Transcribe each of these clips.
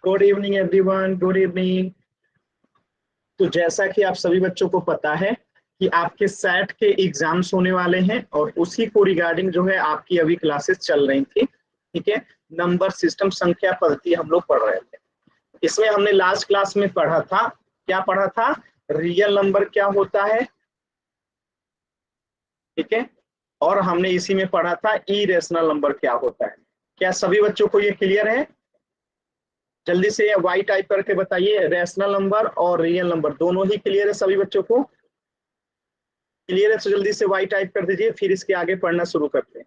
Good evening everyone, good evening. तो जैसा कि आप सभी बच्चों को पता है कि आपके सेट के एग्जाम्स होने वाले हैं और उसी को रिगार्डिंग जो है आपकी अभी क्लासेस चल रही थी। ठीक है, नंबर सिस्टम संख्या पद्धति हम लोग पढ़ रहे थे। इसमें हमने लास्ट क्लास में पढ़ा था, क्या पढ़ा था? रियल नंबर क्या होता है, ठीक है, और हमने इसी में पढ़ा था इरेशनल नंबर क्या होता है। क्या सभी बच्चों को ये क्लियर है? जल्दी से वाई टाइप करके बताइए, रैशनल नंबर और रियल नंबर दोनों ही क्लियर है सभी बच्चों को? क्लियर है तो जल्दी से वाई टाइप कर दीजिए, फिर इसके आगे पढ़ना शुरू करते हैं।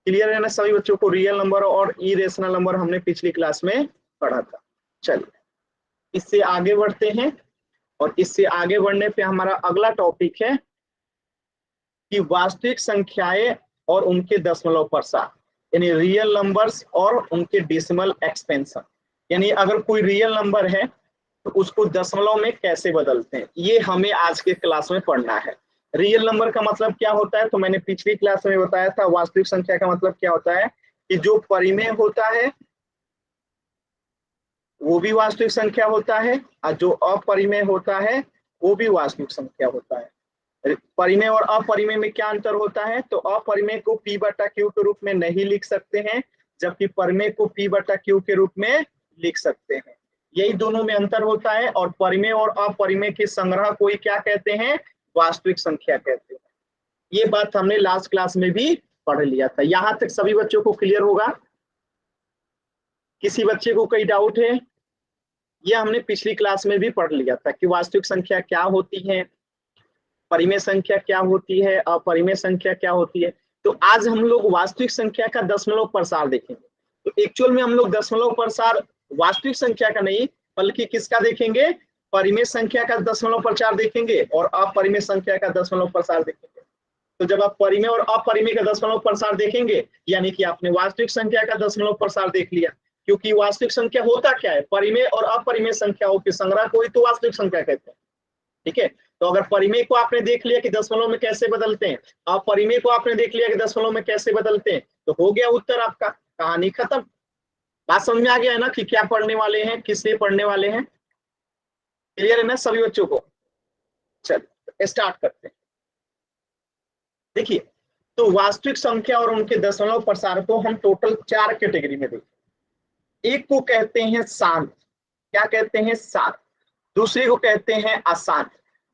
क्लियर है ना सभी बच्चों को? रियल नंबर और इरेशनल नंबर हमने पिछली क्लास में पढ़ा था। चलिए इससे आगे बढ़ते हैं, और इससे आगे बढ़ने पे हमारा अगला टॉपिक है कि वास्तविक संख्याएं और उनके दशमलव प्रसार, यानी रियल नंबर्स और उनके डेसिमल एक्सपेंशन। यानी अगर कोई रियल नंबर है तो उसको दशमलव में कैसे बदलते हैं, ये हमें आज के क्लास में पढ़ना है। रियल नंबर का मतलब क्या होता है, तो मैंने पिछली क्लास में बताया था। वास्तविक संख्या का मतलब क्या होता है कि जो परिमेय होता है वो भी वास्तविक संख्या होता है, और जो अपरिमेय होता है वो भी वास्तविक संख्या होता है। परिमेय और अपरिमेय में क्या अंतर होता है? तो अपरिमेय को P बटा Q के रूप में नहीं लिख सकते हैं, जबकि परिमेय को P बटा Q के रूप में लिख सकते हैं। यही दोनों में अंतर होता है, और परिमेय और अपरिमेय के संग्रह को ही क्या कहते हैं? वास्तविक संख्या कहते हैं। ये बात हमने लास्ट क्लास में भी पढ़ लिया था। यहां तक सभी बच्चों को क्लियर होगा? किसी बच्चे को कोई डाउट है? ये हमने पिछली क्लास में भी पढ़ लिया था कि वास्तविक संख्या क्या होती है, परिमेय संख्या क्या होती है, अपरिमेय संख्या क्या होती है। तो आज हम लोग वास्तविक संख्या का दशमलव प्रसार देखेंगे। तो एक्चुअल में हम लोग दशमलव प्रसार वास्तविक संख्या का नहीं, बल्कि किसका देखेंगे? परिमेय संख्या का दशमलव प्रसार देखेंगे और अपरिमेय संख्या का दशमलव प्रसार देखेंगे। तो जब आप परिमेय और अपरिमेय का दशमलव प्रसार देखेंगे, यानी कि आपने वास्तविक संख्या का दशमलव प्रसार देख लिया। क्योंकि वास्तविक संख्या होता क्या है? परिमेय और अपरिमेय संख्याओं के संग्रह को ही तो वास्तविक संख्या कहते हैं। ठीक है, तो अगर परिमेय को आपने देख लिया कि दशमलव में कैसे बदलते हैं, अपरिमेय को आपने देख लिया कि दशमलव में कैसे बदलते हैं, तो हो गया उत्तर आपका, कहानी खत्म। बात समझ में आ गया है ना कि क्या पढ़ने वाले हैं, किससे पढ़ने वाले हैं? क्लियर है ना सभी बच्चों को? चल स्टार्ट करते हैं। देखिए, तो वास्तविक संख्या और उनके दशमलव प्रसार को हम टोटल 4 कैटेगरी में देखें। एक को कहते हैं शांत, क्या कहते हैं? शांत। दूसरे को कहते हैं अशांत।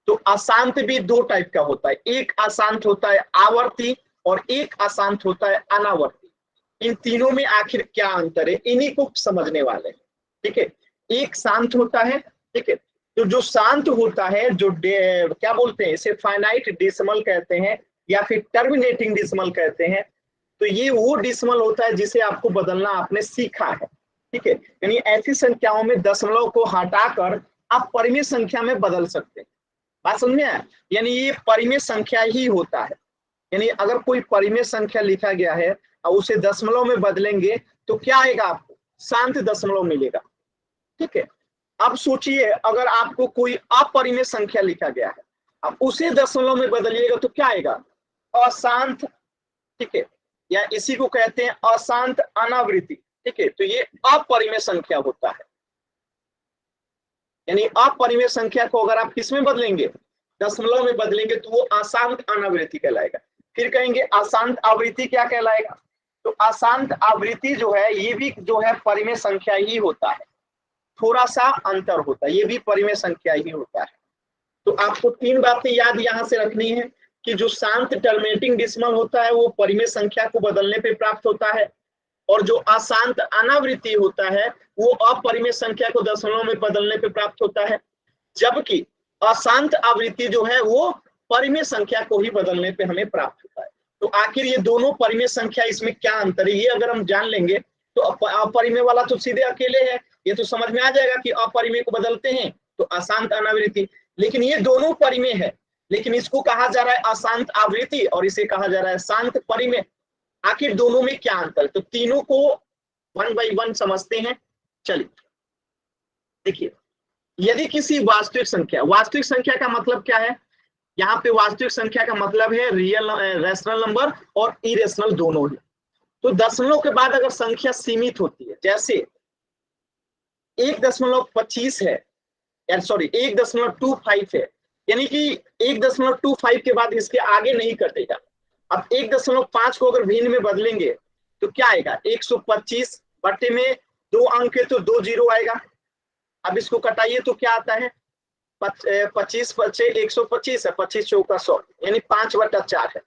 तो अशांत भी दो टाइप का होता है, एक अशांत होता है आवर्ती और एक अशांत होता है अनावर्ती। इन तीनों में आखिर क्या अंतर है, इन्हीं को समझने वाले हैं। ठीक है, एक शांत होता है, ठीक है, तो जो शांत होता है, जो क्या बोलते हैं इसे, फाइनाइट डेसिमल कहते हैं या फिर टर्मिनेटिंग डेसिमल कहते हैं। तो ये वो डेसिमल होता है जिसे आपको बदलना आपने सीखा है। ठीक है, यानी ऐसी संख्याओं में दशमलव को हटाकर आप परिमेय संख्या में बदल सकते हैं। बात समझ में आया? यानी ये परिमेय संख्या ही होता है। यानी अगर कोई परिमेय संख्या लिखा गया है और उसे दशमलव में बदलेंगे तो क्या आएगा? आपको शांत दशमलव मिलेगा। ठीक है, अब सोचिए अगर आपको कोई अपरिमेय संख्या लिखा गया है, अब उसे दशमलव में बदलिएगा तो क्या आएगा? अशांत। ठीक है, या इसी को कहते हैं अशांत अनावृत्ति। ठीक है, तो ये अपरिमेय संख्या होता है। यानी अपरिमेय संख्या को अगर आप किस में बदलेंगे? दशमलव में बदलेंगे तो वो अशांत अनावृत्ति कहलाएगा। फिर कहेंगे अशांत आवृत्ति क्या कहलाएगा? तो अशांत आवृत्ति जो है ये भी जो है परिमेय संख्या ही होता है, थोड़ा सा अंतर होता है, ये भी परिमेय संख्या ही होता है। तो आपको 3 बातें याद यहाँ से रखनी है कि जो शांत टर्मिनेटिंग डेसिमल होता है वो परिमेय संख्या को बदलने पे प्राप्त होता है, और जो अशांत अनावृत्ति होता है वो अपरिमेय संख्या को दशमलव में बदलने पे प्राप्त होता है, जबकि अशांत आवृत्ति जो है वो परिमेय संख्या को ही बदलने पे हमें प्राप्त होता है। तो आखिर ये दोनों परिमेय संख्या, इसमें क्या अंतर है, ये अगर हम जान लेंगे तो अपरिमेय वाला तो सीधे अकेले है, ये तो समझ में आ जाएगा कि अपरिमेय को बदलते हैं तो अशांत अनावृत्ति। लेकिन ये दोनों परिमेय है, लेकिन इसको कहा जा रहा है अशांत आवृत्ति और इसे कहा जा रहा है शांत परिमेय। आखिर दोनों में क्या अंतर? तो तीनों को 1 बाय 1 समझते हैं। चलिए देखिए, यदि किसी वास्तविक संख्या का मतलब क्या है? यहाँ पे वास्तविक संख्या का मतलब है रियल रैशनल नंबर और इरेशनल दोनों ही। तो दशमलव के बाद अगर संख्या सीमित होती है, जैसे 1.25 है, यार सॉरी 1.25 है, यानी कि 1.25 के बाद इसके आगे नहीं कटेगा। अब 1.5 को अगर भिन्न में बदलेंगे तो क्या आएगा, 125 बटे में 2 अंक है तो 2 जीरो आएगा। अब इसको कटाइए तो क्या आता है, 25 बचे 125 है, 25 चौका 100, यानी 5/4 है।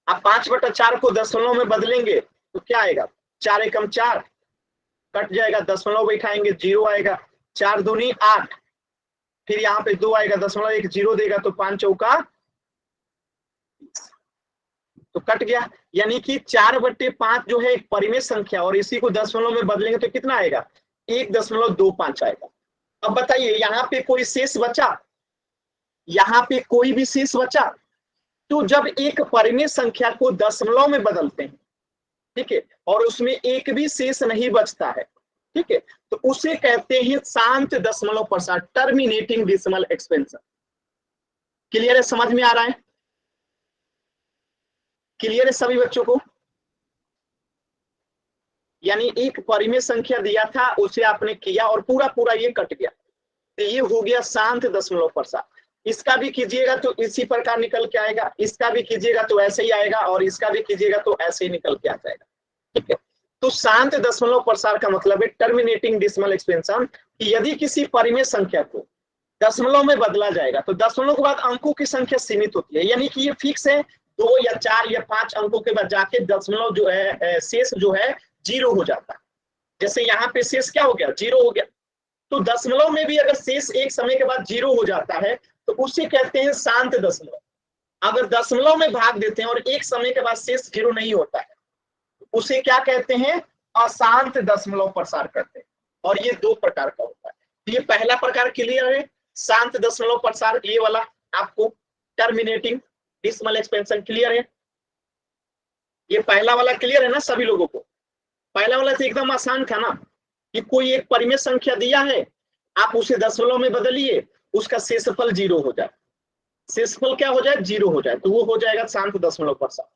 अब 5/4 को दशमलव में बदलेंगे तो क्या आएगा, 4 एकम 4, कट जाएगा, दशमलव बैठाएंगे 0 आएगा, 4 दूनी 8, फिर यहाँ पे 2 आएगा, दशमलव 1 0 देगा तो 5 चौका तो कट गया। यानी कि 4/5 जो है एक परिमेय संख्या और इसी को दशमलव में बदलेंगे तो कितना आएगा, 1.25 आएगा। अब बताइए यहाँ पे कोई शेष बचा, यहाँ पे कोई भी शेष बचा? तो जब एक परिमेय संख्या को दशमलव में बदलते हैं, ठीक है, और उसमें एक भी शेष नहीं बचता है, ठीक है, तो उसे कहते हैं शांत दशमलव प्रसार, टर्मिनेटिंग डेसिमल एक्सपेंशन। क्लियर है, समझ में आ रहा है? क्लियर है सभी बच्चों को? यानी एक परिमेय संख्या दिया था, उसे आपने किया और पूरा पूरा ये कट गया, तो ये हो गया शांत दशमलव प्रसार। इसका भी कीजिएगा तो इसी प्रकार निकल के आएगा, इसका भी कीजिएगा तो ऐसे ही आएगा, और इसका भी कीजिएगा तो ऐसे ही निकल के आ जाएगा, ठीक है। तो शांत दशमलव प्रसार का मतलब है टर्मिनेटिंग डेसिमल एक्सपेंशन, कि यदि किसी परिमेय संख्या को दशमलव में बदला जाएगा तो दशमलव के बाद अंकों की संख्या सीमित होती है, यानी कि ये फिक्स है, 2 या 4 या 5 अंकों के बाद जाके दशमलव जो है शेष जो है 0 हो जाता है। जैसे यहाँ पे शेष क्या हो गया, 0 हो गया। तो दशमलव में भी अगर शेष एक समय के बाद 0 हो जाता है तो उसे कहते हैं शांत दशमलव। अगर दशमलव में भाग देते हैं और एक समय के बाद शेष 0 नहीं होता है, उसे क्या कहते हैं, अशांत दशमलव प्रसार करते हैं। और ये 2 प्रकार का होता है। तो ये पहला प्रकार क्लियर है, शांत दशमलव प्रसार, ये वाला आपको टर्मिनेटिंग डेसिमल एक्सपेंशन क्लियर है? ये पहला वाला क्लियर है ना सभी लोगों को? पहला वाला तो एकदम आसान था ना, कि कोई एक परिमेय संख्या दिया है, आप उसे दशमलव में बदलिए, उसका शेषफल 0 हो जाए, शेषफल क्या हो जाए, 0 हो जाए, तो वो हो जाएगा शांत दशमलव प्रसार।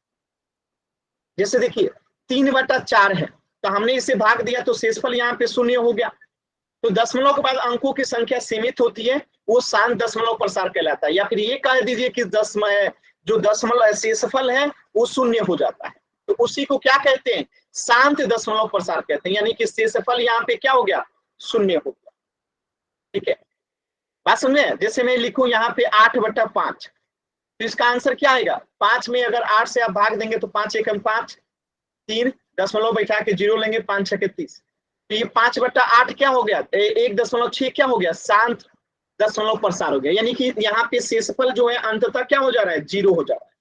जैसे देखिए 3/4 है, तो हमने इसे भाग दिया तो शेषफल यहाँ पे 0 हो गया। तो दशमलव के बाद अंकों की संख्या सीमित होती है, वो शांत दशमलव प्रसार कहलाता है। या फिर ये कह दीजिए कि जो दशमलव शेषफल है वो 0 हो जाता है, तो उसी को क्या कहते हैं, शांत दशमलव प्रसार कहते हैं। यानी कि शेषफल यहाँ पे क्या हो गया, 0 हो गया, ठीक है। बात समझे? जैसे मैं लिखूं यहाँ पे 8/5, तो इसका आंसर क्या आएगा, 5 में अगर 8 से आप भाग देंगे तो 5 एकम 5, 3 दशमलव बैठा के 0 लेंगे, 5 6 30, तो ये 5/8 क्या हो गया, 1.6 क्या हो गया, शांत दशमलव प्रसार हो गया। यानी कि यहाँ पे शेषफल जो है अंततः क्या हो जा रहा है, 0 हो जा रहा है।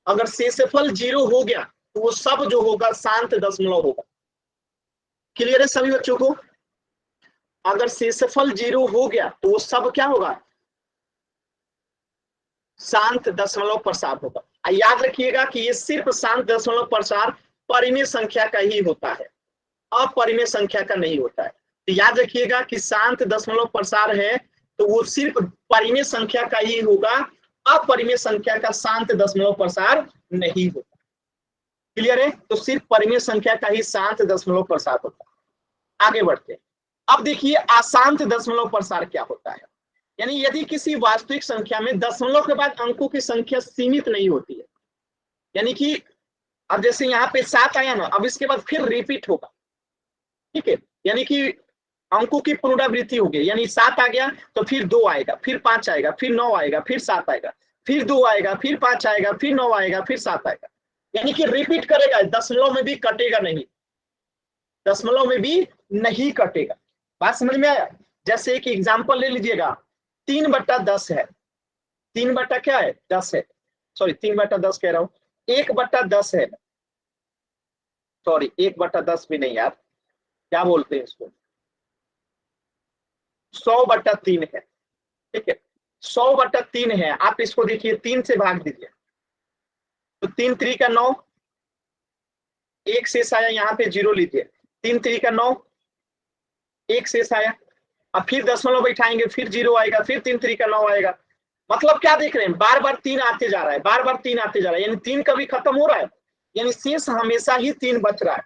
अगर शेषफल 0 हो गया तो वो सब जो होगा शांत दशमलव होगा। क्लियर है सभी बच्चों को? अगर शेषफल 0 हो गया तो वो सब क्या होगा, शांत दशमलव प्रसार होगा। याद रखिएगा कि ये सिर्फ शांत दशमलव प्रसार परिमेय संख्या का ही होता है, अपरिमेय संख्या का नहीं होता है। तो याद रखिएगा कि शांत दशमलव प्रसार है तो वो सिर्फ परिमेय संख्या का ही होगा, अपरिमेय संख्या का शांत दशमलव प्रसार नहीं होता। क्लियर है? तो सिर्फ परिमेय संख्या का ही शांत दशमलव प्रसार होता है। आगे बढ़ते हैं। अब देखिए अशांत दशमलव प्रसार क्या होता है। यानी यदि किसी वास्तविक संख्या में दशमलव के बाद अंकों की संख्या सीमित नहीं होती है, यानी कि अब जैसे यहाँ पे 7 आया ना, अब इसके बाद फिर रिपीट होगा, ठीक है, यानी कि अंकों की पुनरावृत्ति होगी। यानी 7 आ गया तो फिर 2 आएगा, फिर 5 आएगा, फिर 9 आएगा, फिर 7 आएगा, फिर 2 आएगा, फिर 5 आएगा, फिर 9 आएगा, फिर 7 आएगा। यानी कि रिपीट करेगा, दशमलव में भी कटेगा नहीं, दशमलव में भी नहीं कटेगा। बात समझ में आया? जैसे एक एग्जाम्पल ले लीजिएगा, 3/10 है, 3 बटा क्या है, 10 है, सॉरी 3/10 कह रहा हूं, 1/10 है, सॉरी 1/10 भी नहीं यार, क्या बोलते हैं इसको, 100/3 है, ठीक है, 100/3 है। आप इसको देखिए 3 से भाग दीजिए तो 3 3 का 9, एक शेष आया, यहाँ पे 0 लीजिए, 3 3 का 9, एक शेष आया, अब फिर दशमलव बैठाएंगे, फिर 0 आएगा, फिर 3 3 का 9 आएगा। मतलब क्या देख रहे हैं, बार बार 3 आते जा रहा है, बार बार 3 आते जा रहा है, यानी 3 कभी खत्म हो रहा है, यानी शेष हमेशा ही 3 बच रहा है।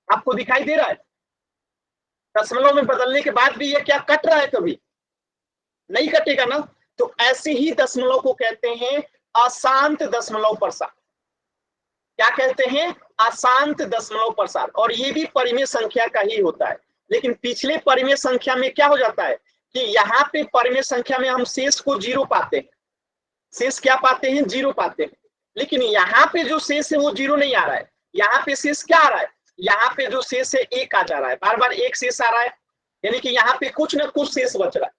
आपको दिखाई दे रहा है? दशमलव में बदलने के बाद भी ये क्या कट रहा है? कभी नहीं कटेगा ना। तो ऐसे ही दशमलव को कहते हैं अशांत दशमलव प्रसार। क्या कहते हैं? अशांत दशमलव प्रसार। और ये भी परिमेय संख्या का ही होता है। लेकिन पिछले परिमेय संख्या में क्या हो जाता है कि यहाँ पे परिमेय संख्या में हम शेष को 0 पाते हैं। शेष क्या पाते हैं? 0 पाते हैं। लेकिन यहाँ पे जो शेष है वो 0 नहीं आ रहा है। यहाँ पे शेष क्या आ रहा है? यहाँ पे जो शेष है 1 आ जा रहा है, बार बार 1 शेष आ रहा है, यानी कि यहाँ पे कुछ ना कुछ शेष बच रहा है।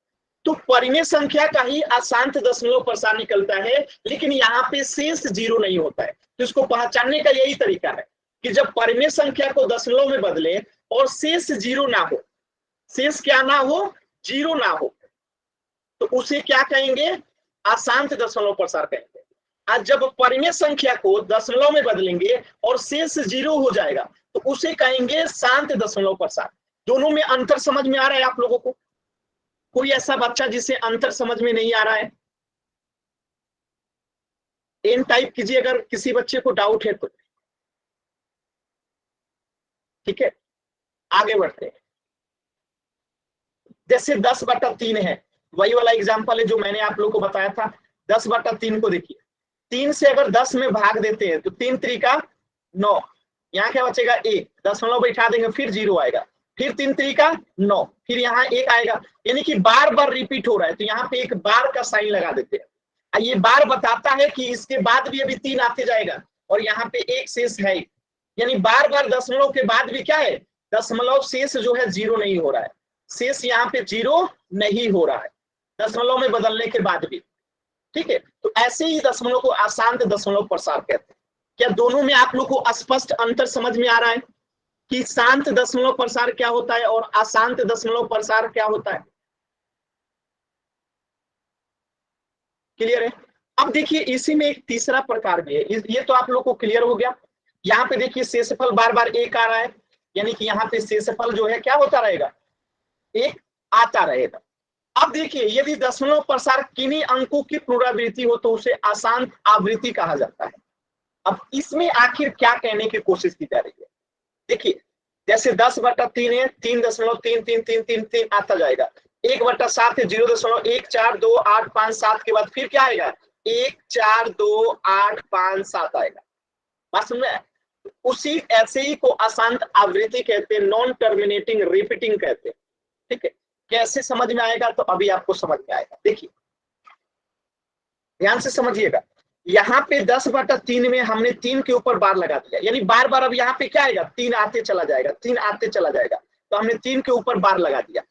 तो परिमेय संख्या का ही अशांत दशमलव प्रसार निकलता है, लेकिन यहाँ पे शेष 0 नहीं होता है। तो इसको पहचानने का यही तरीका है कि जब परिमेय संख्या को दशमलव में बदले और शेष 0 ना हो, शेष क्या ना हो? 0 ना हो, तो उसे क्या कहेंगे? अशांत दशमलव प्रसार कहेंगे। आज जब परिमेय संख्या को दशमलव में बदलेंगे और शेष 0 हो जाएगा तो उसे कहेंगे शांत दशमलव प्रसार। दोनों में अंतर समझ में आ रहा है आप लोगों को? कोई ऐसा बच्चा जिसे अंतर समझ में नहीं आ रहा है? एन टाइप कीजिए अगर किसी बच्चे को डाउट है तो। ठीक है, आगे बढ़ते हैं। जैसे 10/3 है, वही वाला एग्जांपल है जो मैंने आप लोगों को बताया था। 10/3 को देखिए, 3 से अगर 10 में भाग देते हैं तो 3 त्रिका 9, यहाँ क्या बचेगा? 1, दशमलव बैठा देंगे फिर 0 आएगा, फिर 3 त्रिका 9, फिर यहाँ 1 आएगा, यानी कि बार बार रिपीट हो रहा है। तो यहाँ पे एक बार का साइन लगा देते हैं। ये बार बताता है कि इसके बाद भी अभी 3 आते जाएगा और यहाँ पे 1 शेष है, यानी बार बार दशमलव के बाद भी क्या है? दशमलव शेष जो है 0 नहीं हो रहा है। शेष यहाँ पे 0 नहीं हो रहा है दशमलव में बदलने के बाद भी। ठीक है, तो ऐसे ही दशमलव को अशांत दशमलव प्रसार कहते हैं। क्या दोनों में आप लोग को स्पष्ट अंतर समझ में आ रहा है कि शांत दशमलव प्रसार क्या होता है और अशांत दशमलव प्रसार क्या होता है? क्लियर है? अब देखिए इसी में एक तीसरा प्रकार भी है। ये तो आप लोग को क्लियर हो गया। यहाँ पे देखिए शेषफल बार बार 1 आ रहा है, यानी कि यहाँ पे शेषफल जो है क्या होता रहेगा? 1 आता रहेगा। अब देखिए यदि दशमलव प्रसार किन्हीं अंकों की पुनरावृत्ति हो तो उसे अशांत आवृत्ति कहा जाता है। अब इसमें आखिर क्या कहने की कोशिश की जा रही है? देखिए जैसे 10/3 है, 3.33333 आता जाएगा। 1/7 है, 0.142857 के बाद फिर क्या आएगा? 1428557 आएगा। बात समझ में? उसी ऐसे ही को अशांत आवृत्ति कहते हैं, नॉन टर्मिनेटिंग रिपीटिंग कहते हैं। ठीक है, कैसे समझ में आएगा? तो अभी आपको समझ में आएगा। देखिए ध्यान से समझिएगा। यहाँ पे 10/3 में हमने 3 के ऊपर बार लगा दिया, यानी बार बार अब यहाँ पे क्या आएगा? 3 आते चला जाएगा, 3 आते चला जाएगा, तो हमने 3 के ऊपर बार लगा दिया।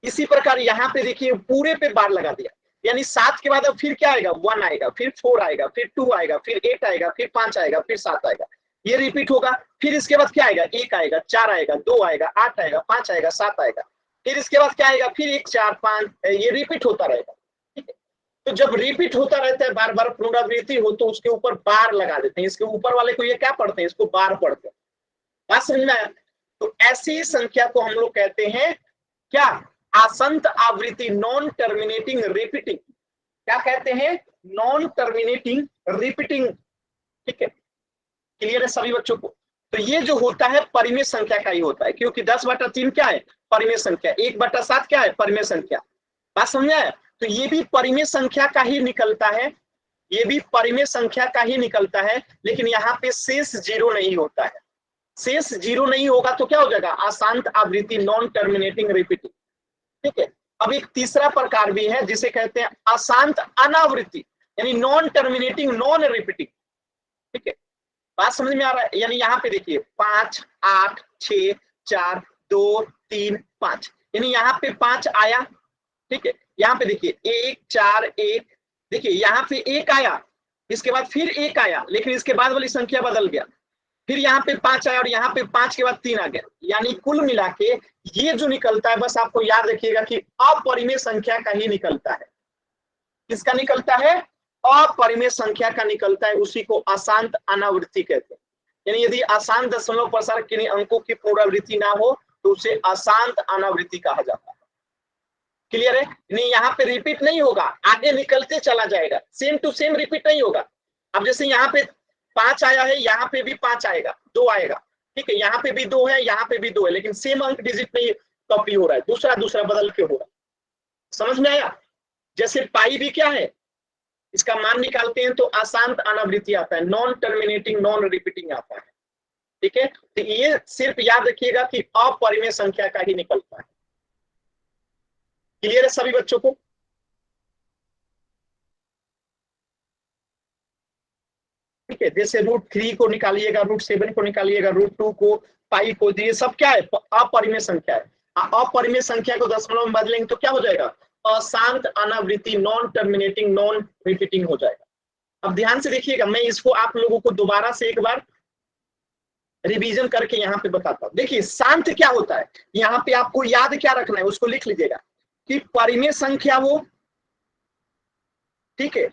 इसी प्रकार यहाँ पे देखिए पूरे पे बार लगा दिया, यानी 7 के बाद अब फिर क्या आएगा? 1 आएगा, फिर 4 आएगा, फिर 2 आएगा, फिर 8 आएगा, फिर 5 आएगा, फिर 7 आएगा। ये रिपीट होगा। फिर इसके बाद क्या आएगा? 1 आएगा, 4 आएगा, 2 आएगा, 8 आएगा, 5 आएगा, 7 आएगा। फिर इसके बाद क्या आएगा? फिर 1 4 5, ये रिपीट होता रहेगा। ठीक है, तो जब रिपीट होता रहता है, बार बार पुनरावृत्ति हो, तो उसके ऊपर बार लगा देते हैं। इसके ऊपर वाले को ये क्या पढ़ते हैं? इसको बार पढ़ते हैं। बात समझ में आया? तो ऐसी संख्या को हम लोग कहते हैं क्या? अशांत आवृत्ति, नॉन टर्मिनेटिंग रिपीटिंग। क्या कहते हैं? Non terminating repeating. ठीक है, क्लियर है सभी बच्चों को? तो ये जो होता है परिमेय संख्या का ही होता है, क्योंकि 10/3 क्या है? परिमेय संख्या। 1/7 क्या है? परिमेय संख्या। बात समझ में आया? तो ये भी परिमेय संख्या का ही निकलता है, ये भी परिमेय संख्या का ही निकलता है, लेकिन यहाँ पे शेष 0 नहीं होता है। शेष 0 नहीं होगा तो क्या हो जाएगा? अशांत आवृत्ति, नॉन टर्मिनेटिंग रिपीटिंग। ठीक है, अब एक तीसरा प्रकार भी है जिसे कहते हैं अशांत अनावृत्ति, यानी नॉन टर्मिनेटिंग नॉन रिपीटिंग। ठीक है, बात समझ में आ रहा है? यानी यहाँ पे देखिए 5 8 6 4 2 3 5, यानी यहाँ पे 5 आया। ठीक है, यहाँ पे देखिए 1 4 1, देखिए यहाँ पे 1 आया, इसके बाद फिर 1 आया, लेकिन इसके बाद वाली संख्या बदल गया। फिर यहाँ पे 5 आया और यहाँ पे 5 के बाद 3 आ गया। यानी कुल मिला के ये जो निकलता है, बस आपको याद रखिएगा कि अपरिमेय संख्या का ही निकलता है। किसका निकलता है? अपरिमेय संख्या का निकलता है, उसी को अशांत अनावृत्ति कहते हैं। यानी यदि अशांत दशमलव प्रसार किन्हीं अंकों की पुनरावृत्ति ना हो तो उसे अशांत अनावृत्ति कहा जाता है। क्लियर है? नहीं, यहाँ पे रिपीट नहीं होगा, आगे निकलते चला जाएगा, सेम टू सेम रिपीट नहीं होगा। अब जैसे यहाँ पे 5 आया है, यहाँ पे भी 5 आएगा, 2 आएगा। ठीक है, यहाँ पे भी 2 है, यहाँ पे भी 2 है, लेकिन सेम अंक डिजिट नहीं कॉपी हो रहा है, दूसरा दूसरा बदल के हो रहा है। समझ में आया? जैसे पाई भी क्या है, इसका मान निकालते हैं तो अशांत अनावृत्ति आता है, नॉन टर्मिनेटिंग नॉन रिपीटिंग आता है। ठीक है, तो ये सिर्फ याद रखिएगा कि अपरिमेय संख्या का ही निकलता है। क्लियर है सभी बच्चों को? ठीक है, जैसे √3 को निकालिएगा, √7 को निकालिएगा, √2 को, पाई को, ये सब क्या है? अपरिमेय संख्या है। अपरिमेय संख्या को दशमलव में बदलेंगे तो क्या हो जाएगा? अशांत अनावृत्ति, नॉन टर्मिनेटिंग नॉन रिपीटिंग हो जाएगा। अब ध्यान से देखिएगा, मैं इसको आप लोगों को दोबारा से एक बार रिवीजन करके यहाँ पे बताता हूँ। देखिए शांत क्या होता है, यहाँ पे आपको याद क्या रखना है, उसको लिख लीजिएगा कि परिमेय संख्या वो, ठीक है,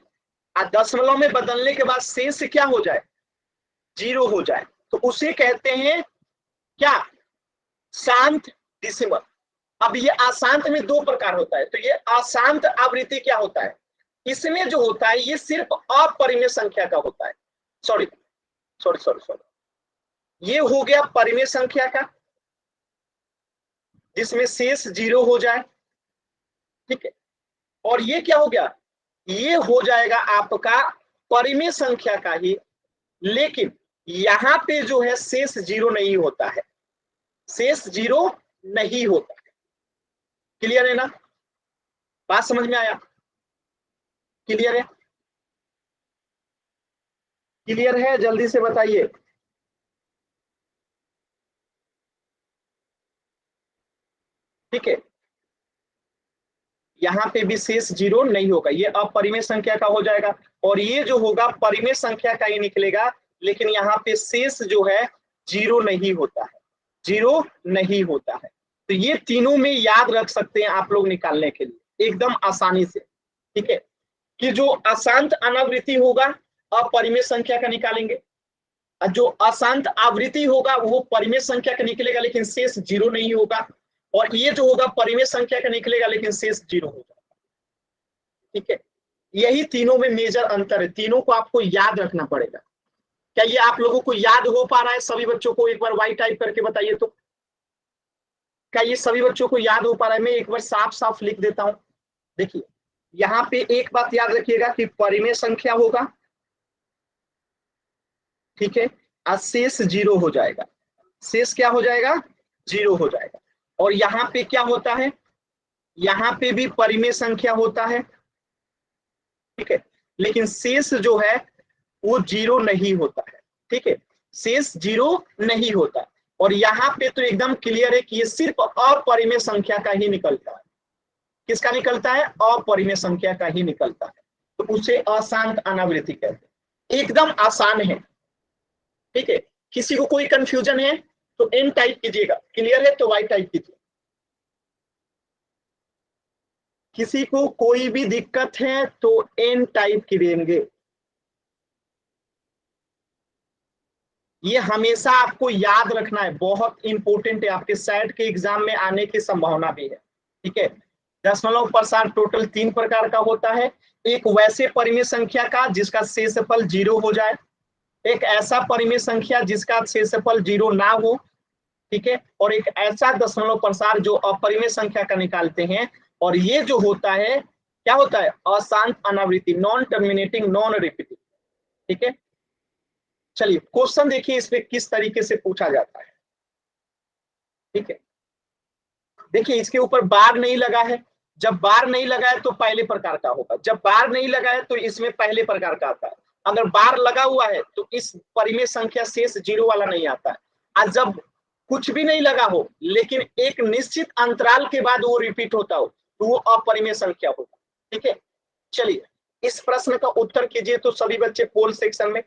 दशमलव में बदलने के बाद शेष क्या हो जाए? 0 हो जाए, तो उसे कहते हैं क्या? शांत डिसिमल। अब ये अशांत में दो प्रकार होता है, तो ये अशांत आवृत्ति क्या होता है, इसमें जो होता है ये सिर्फ अपरिमेय संख्या का होता है। सॉरी सॉरी सॉरी सॉरी, ये हो गया परिमेय संख्या का जिसमें शेष 0 हो जाए। ठीक है, और ये क्या हो गया? ये हो जाएगा आपका परिमेय संख्या का ही, लेकिन यहां पे जो है शेष 0 नहीं होता है, शेष 0 नहीं होता है। क्लियर है ना? बात समझ में आया? क्लियर है? क्लियर है? जल्दी से बताइए। ठीक है, यहाँ पे भी शेष 0 नहीं होगा, ये अपरिमेय संख्या का हो जाएगा, और ये जो होगा परिमेय संख्या का ही निकलेगा, लेकिन यहाँ पे शेष जो है 0 नहीं होता है, 0 नहीं होता है। तो ये तीनों में याद रख सकते हैं आप लोग निकालने के लिए एकदम आसानी से। ठीक है, कि जो अशांत अनावृत्ति होगा अपरिमेय संख्या का निकालेंगे, और जो अशांत आवृत्ति होगा वो परिमेय संख्या का निकलेगा लेकिन शेष 0 नहीं होगा, और ये जो होगा परिमेय संख्या का निकलेगा लेकिन शेष 0 होगा। ठीक है, यही तीनों में मेजर अंतर है, तीनों को आपको याद रखना पड़ेगा। क्या ये आप लोगों को याद हो पा रहा है? सभी बच्चों को एक बार वाई टाइप करके बताइए तो, क्या ये सभी बच्चों को याद हो पा रहा है? मैं एक बार साफ साफ लिख देता हूं। देखिए यहाँ पे एक बात याद रखिएगा कि परिमेय संख्या होगा, ठीक है, और शेष 0 हो जाएगा, शेष क्या हो जाएगा? 0 हो जाएगा। और यहाँ पे क्या होता है? यहाँ पे भी परिमेय संख्या होता है, ठीक है, लेकिन शेष जो है वो 0 नहीं होता है। ठीक है, शेष 0 नहीं होता, और यहाँ पे तो एकदम क्लियर है कि ये सिर्फ अपरिमेय संख्या का ही निकलता है। किसका निकलता है? अपरिमेय संख्या का ही निकलता है, तो उसे अशांत अनावृत्ति कहते हैं। एकदम आसान है। ठीक है, किसी को कोई कंफ्यूजन है तो एन टाइप कीजिएगा, क्लियर है तो वाई टाइप कीजिए। किसी को कोई भी दिक्कत है तो एन टाइप करेंगे। ये हमेशा आपको याद रखना है, बहुत इंपॉर्टेंट है, आपके सेट के एग्जाम में आने की संभावना भी है। ठीक है, दशमलव प्रसार टोटल 3 प्रकार का होता है। एक वैसे परिमेय संख्या का जिसका शेषफल 0 हो जाए, एक ऐसा परिमेय संख्या जिसका शेषफल 0 ना हो, ठीक है, और एक ऐसा दशमलव प्रसार जो अपरिमेय संख्या का निकालते हैं, और ये जो होता है क्या होता है? अशांत अनावृत्ति, नॉन टर्मिनेटिंग नॉन रिपीटिंग। ठीक है, चलिए क्वेश्चन देखिए इसमें किस तरीके से पूछा जाता है। ठीक है, देखिए इसके ऊपर बार नहीं लगा है, जब बार नहीं लगा है तो पहले प्रकार का होगा, जब बार नहीं लगा है तो इसमें पहले प्रकार का आता है। अगर बार लगा हुआ है तो इस परिमेय संख्या शेष 0 वाला नहीं आता है। और जब कुछ भी नहीं लगा हो लेकिन एक निश्चित अंतराल के बाद वो रिपीट होता हो तो वो अपरिमेय संख्या होगा। ठीक है, चलिए इस प्रश्न का उत्तर कीजिए तो सभी बच्चे पोल सेक्शन में।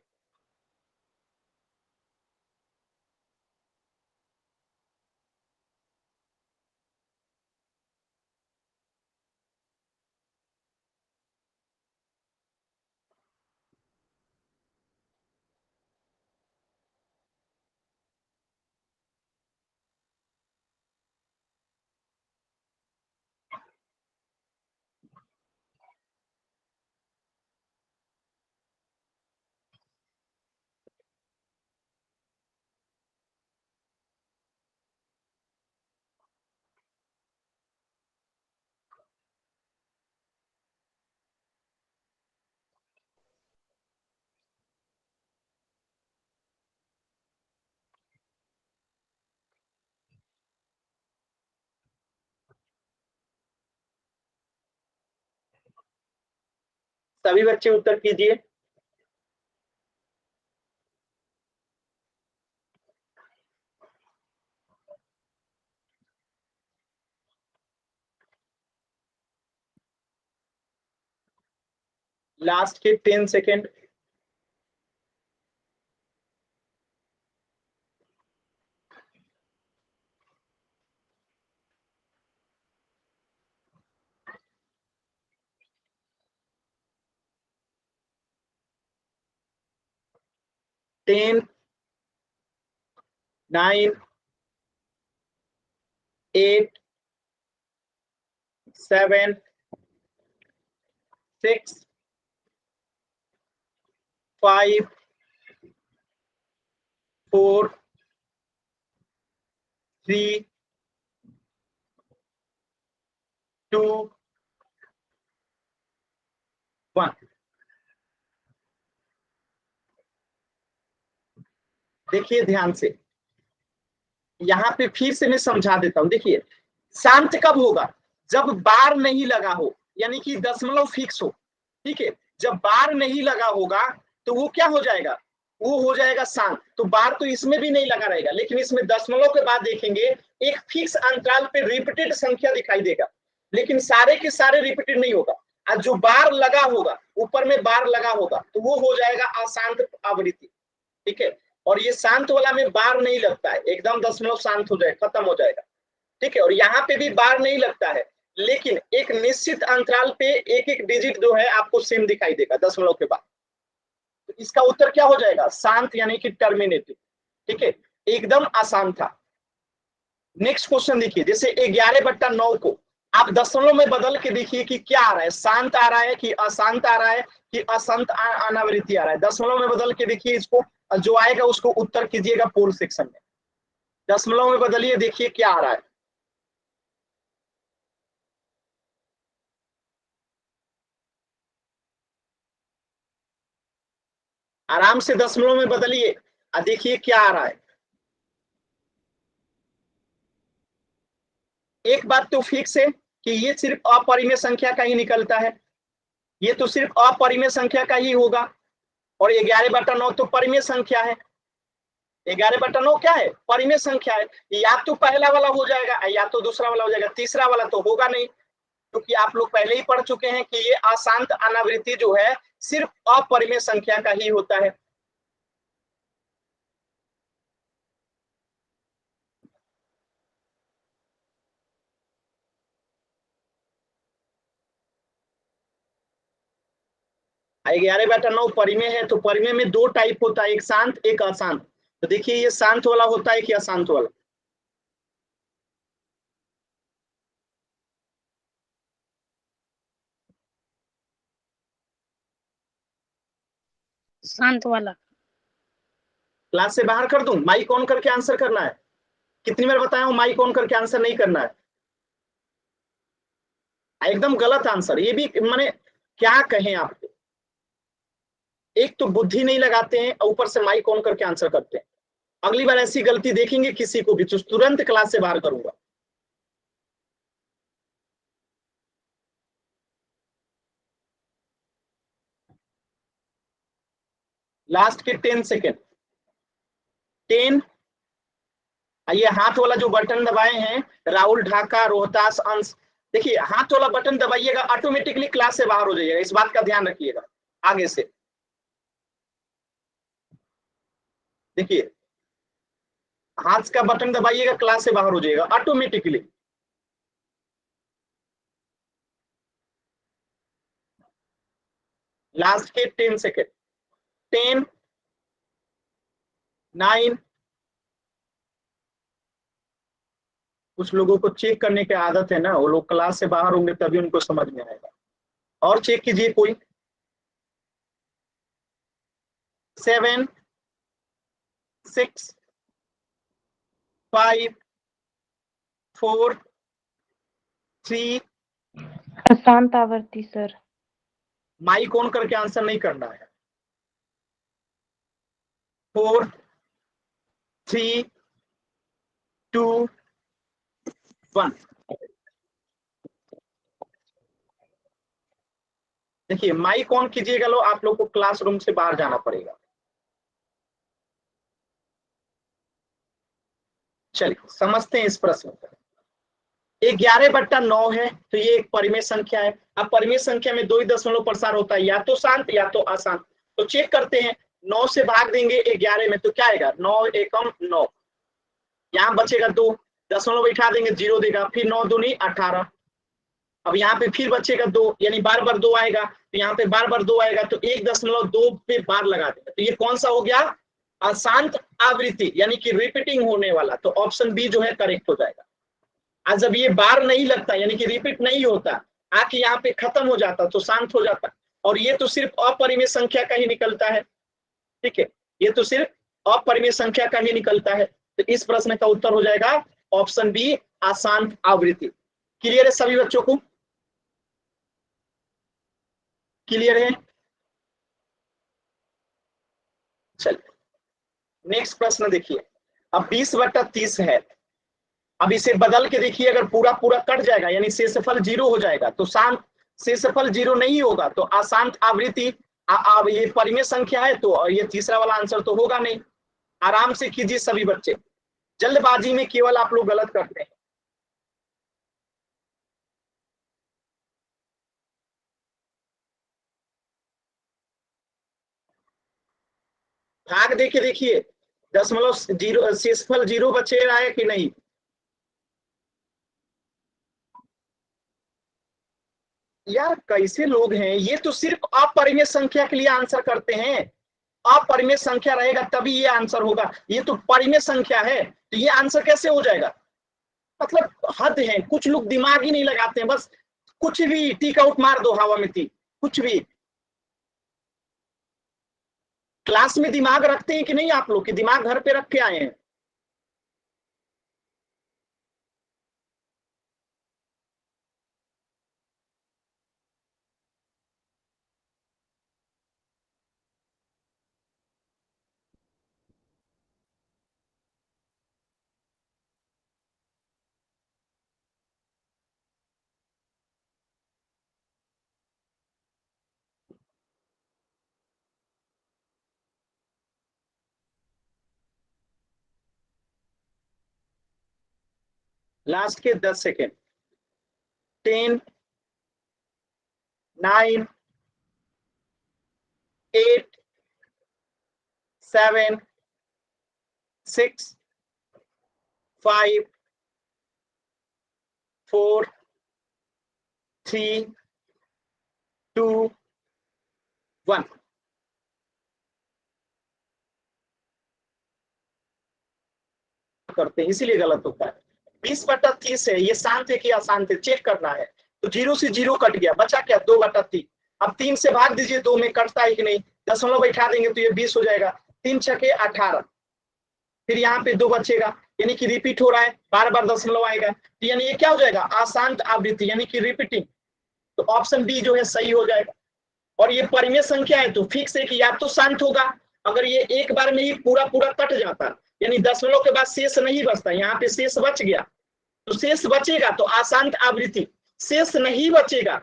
सभी बच्चे उत्तर कीजिए। लास्ट के 10 सेकेंड। 10, 9, 8, 7, 6, 5, 4, 3, 2, 1। देखिए ध्यान से, यहाँ पे फिर से मैं समझा देता हूं। देखिए, शांत कब होगा? जब बार नहीं लगा हो, यानी कि दशमलव फिक्स हो। ठीक है, जब बार नहीं लगा होगा तो वो क्या हो जाएगा? वो हो जाएगा शांत। तो बार तो इसमें भी नहीं लगा रहेगा, लेकिन इसमें दशमलव के बाद देखेंगे एक फिक्स अंतराल पे रिपीटेड संख्या दिखाई देगा, लेकिन सारे के सारे रिपीटेड नहीं होगा। और जो बार लगा होगा, ऊपर में बार लगा होगा, तो वो हो जाएगा अशांत आवृत्ति। ठीक है, और ये शांत वाला में बार नहीं लगता है, एकदम दशमलव शांत हो जाएगा, खत्म हो जाएगा। ठीक है, और यहाँ पे भी बार नहीं लगता है, लेकिन एक निश्चित अंतराल पे एक एक डिजिट जो है आपको सेम दिखाई देगा दशमलव के बाद। तो इसका उत्तर क्या हो जाएगा? शांत, यानी कि टर्मिनेटिव। ठीक है, एकदम आसान था। नेक्स्ट क्वेश्चन देखिए, जैसे 11/9 को आप दशमलव में बदल के देखिए कि क्या आ रहा है, शांत आ रहा है कि अशांत आ रहा है कि असंत अनावृत्ति आ रहा है। दशमलव में बदल के देखिए इसको, जो आएगा उसको उत्तर कीजिएगा पूर्ण सेक्शन में। दशमलव में बदलिए, देखिए क्या आ रहा है। आराम से दशमलव में बदलिए और देखिए क्या आ रहा है। एक बात तो फिक्स है कि ये सिर्फ अपरिमेय संख्या का ही निकलता है, ये तो सिर्फ अपरिमेय संख्या का ही होगा। और 11/9 तो परिमेय संख्या है। 11/9 क्या है? परिमेय संख्या है। या तो पहला वाला हो जाएगा या तो दूसरा वाला हो जाएगा, तीसरा वाला तो होगा नहीं, क्योंकि आप लोग पहले ही पढ़ चुके हैं कि ये अशांत अनावृत्ति जो है सिर्फ अपरिमेय संख्या का ही होता है। और 11/9 परिमेय है, तो परिमेय में दो टाइप होता है, एक शांत एक अशांत। तो देखिए ये शांत वाला होता है कि अशांत वाला? शांत वाला। क्लास से बाहर कर दूं? माइक ऑन करके आंसर करना है। कितनी बार बताया हूं माइक ऑन करके आंसर नहीं करना है? एकदम गलत आंसर ये भी, माने क्या कहें आपको। एक तो बुद्धि नहीं लगाते हैं, ऊपर से माइक ऑन करके आंसर करते हैं। अगली बार ऐसी गलती देखेंगे किसी को भी तो तुरंत क्लास से बाहर करूंगा। लास्ट के 10 सेकेंड। 10। ये हाथ वाला जो बटन दबाए हैं, राहुल ढाका, रोहतास अंश, देखिए हाथ वाला बटन दबाइएगा, ऑटोमेटिकली क्लास से बाहर हो जाइएगा, इस बात का ध्यान रखिएगा। आगे से देखिए, हाथ का बटन दबाइएगा, क्लास से बाहर हो जाएगा ऑटोमेटिकली। लास्ट के 10 सेकेंड। 10, 9। कुछ लोगों को चेक करने की आदत है ना, वो लोग क्लास से बाहर होंगे तभी उनको समझ में आएगा। और चेक कीजिए कोई। 7, 6, 5, 4, 3। अशांत आवर्ती सर। माइक ऑन करके आंसर नहीं करना है। 4, 3, 2, 1। देखिए माइक ऑन कीजिएगा, लो आप लोग को क्लासरूम से बाहर जाना पड़ेगा। चलिए समझते हैं इस प्रश्न को। 11/9 है तो ये एक परिमेय संख्या है। अब परिमेय संख्या में दो ही दशमलव प्रसार होता है, या तो शांत या तो अशांत। तो चेक करते हैं, 9 से भाग देंगे 11 में तो क्या आएगा, 9 एकम 9, यहाँ बचेगा 2, दशमलव बैठा देंगे 0 देगा, फिर 9 दूनी 18। अब यहाँ पे फिर बचेगा 2, यानी बार बार 2 आएगा, तो यहाँ पे बार बार 2 आएगा, तो 1.2 पे बार लगा देगा, तो ये कौन सा हो गया, अशांत आवृत्ति, यानी कि रिपीटिंग होने वाला। तो ऑप्शन बी जो है करेक्ट हो जाएगा। आज जब ये बार नहीं लगता, यानी कि रिपीट नहीं होता, आके यहाँ पे खत्म हो जाता तो शांत हो जाता, और ये तो सिर्फ अपरिमेय संख्या का ही निकलता है। ठीक है, ये तो सिर्फ अपरिमेय संख्या का ही निकलता है। तो इस प्रश्न का उत्तर हो जाएगा ऑप्शन बी, अशांत आवृत्ति। क्लियर है सभी बच्चों को? क्लियर है? चलिए नेक्स्ट प्रश्न देखिए। अब 20/30 है। अब इसे बदल के देखिए, अगर पूरा पूरा कट जाएगा यानी शेषफल 0 हो जाएगा, तो शांत शेषफल 0 नहीं होगा तो अशांत आवृत्ति। अब ये परिमेय संख्या है तो ये तीसरा वाला आंसर तो होगा नहीं। आराम से कीजिए सभी बच्चे, जल्दबाजी में केवल आप लोग गलत करते हैं। भाग दे के देखिए, दशमलव 0 शेषफल 0 बचे रहा है कि नहीं। यार कैसे लोग हैं, ये तो सिर्फ अपरिमेय संख्या के लिए आंसर करते हैं। अपरिमेय संख्या रहेगा तभी ये आंसर होगा, ये तो परिमेय संख्या है तो ये आंसर कैसे हो जाएगा। मतलब हद है, कुछ लोग दिमाग ही नहीं लगाते हैं, बस कुछ भी टिक आउट मार दो हवा में थी, कुछ भी। क्लास में दिमाग रखते हैं कि नहीं आप लोग, कि दिमाग घर पे रख के आए हैं। लास्ट के 10 सेकेंड। 10, 9, 8, 7, 6, 5, 4, 3, 2, 1। करते हैं इसीलिए गलत होता है। 20/30 है, ये शांत है कि अशांत है चेक करना है। तो 0 से 0 कट गया, बचा क्या 2/3। अब 3 से भाग दीजिए 2 में, कटता है कि नहीं, दशमलव बैठा देंगे तो ये 20 हो जाएगा, 3 छके 18। फिर यहाँ पे 2 बचेगा, यानी कि रिपीट हो रहा है, बार बार दशमलव आएगा, तो यानी ये क्या हो जाएगा, अशांत आवृत्ति यानी कि रिपीटिंग। तो ऑप्शन बी जो है सही हो जाएगा। और ये परिमेय संख्या है तो फिक्स है कि या तो शांत होगा, अगर ये एक बार में ही पूरा पूरा कट जाता, यानी दशमलव के बाद शेष नहीं बचता, यहाँ पे शेष बच गया, तो शेष बचेगा तो अशांत आवृत्ति, शेष नहीं बचेगा